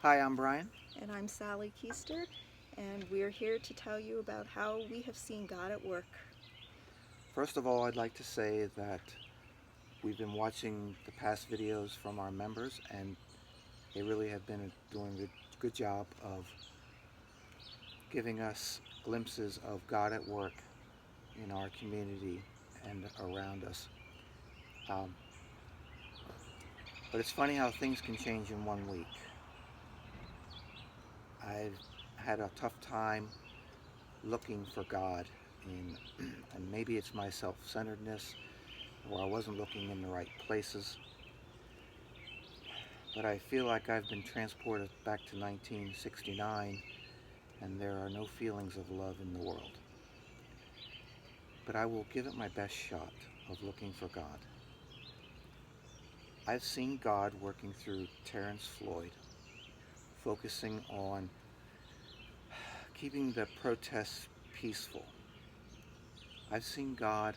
Hi, I'm Brian. And I'm Sally Keister, and we're here to tell you about how we have seen God at work. First of all, I'd like to say that we've been watching the past videos from our members, and they really have been doing a good job of giving us glimpses of God at work in our community and around us. Um, but it's funny how things can change in 1 week. I've had a tough time looking for God in, and maybe it's my self-centeredness, or I wasn't looking in the right places. But I feel like I've been transported back to 1969 and there are no feelings of love in the world. But I will give it my best shot of looking for God. I've seen God working through Terrence Floyd, focusing on keeping the protests peaceful. I've seen God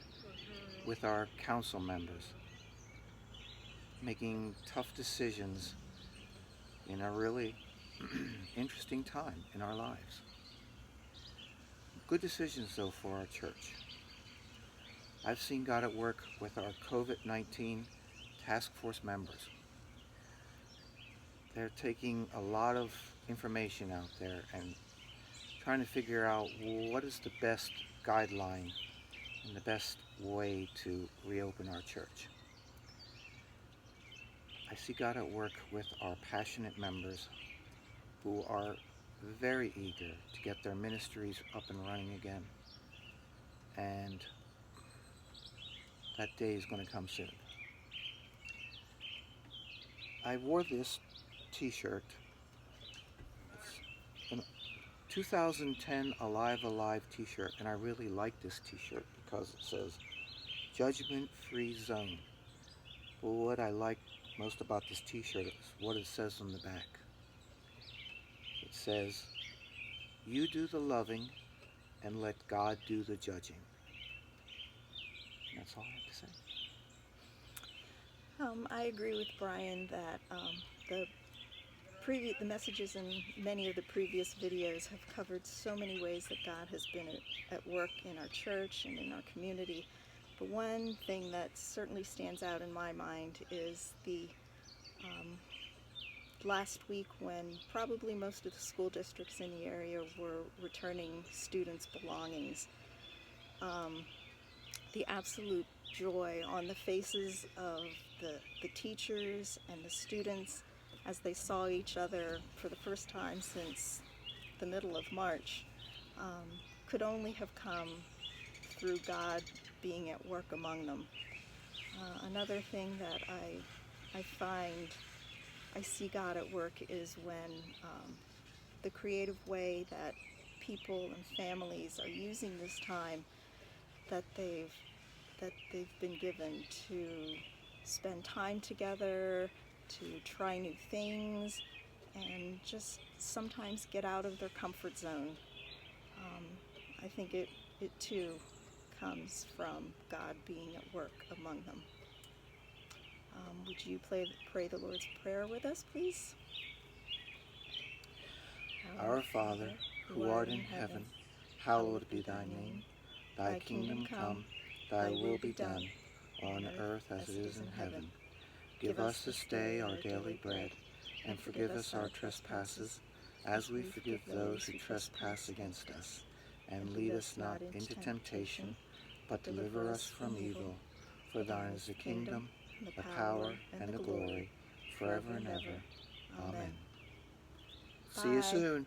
with our council members, making tough decisions in a really interesting time in our lives. Good decisions, though, for our church. I've seen God at work with our COVID-19 task force members. They're taking a lot of information out there and trying to figure out what is the best guideline and the best way to reopen our church. I see God at work with our passionate members who are very eager to get their ministries up and running again. And that day is going to come soon. I wore this t-shirt. It's an 2010 Alive Alive t-shirt, and I really like this t-shirt because it says Judgment Free Zone. But what I like most about this t-shirt is what it says on the back. It says, you do the loving and let God do the judging. And that's all I have to say. I agree with Brian that the the messages in many of the previous videos have covered so many ways that God has been at work in our church and in our community. But one thing that certainly stands out in my mind is the um, last week when probably most of the school districts in the area were returning students' belongings. Um, the absolute joy on the faces of the teachers and the students as they saw each other for the first time since the middle of March could only have come through God being at work among them. Another thing that I find I see God at work is when the creative way that people and families are using this time that they've been given to spend time together, to try new things, and just sometimes get out of their comfort zone. Um, I think it too comes from God being at work among them. Would you pray the Lord's Prayer with us, please? Our Father, who art in heaven, hallowed be thy name. Thy kingdom come, thy will be done, on earth as it is in heaven. Give us this day our daily bread, and forgive us our trespasses, as we forgive those who trespass against us. And lead us not into temptation, but deliver us from evil. For thine is the kingdom, the power, and the glory, forever and ever. Amen. See you soon.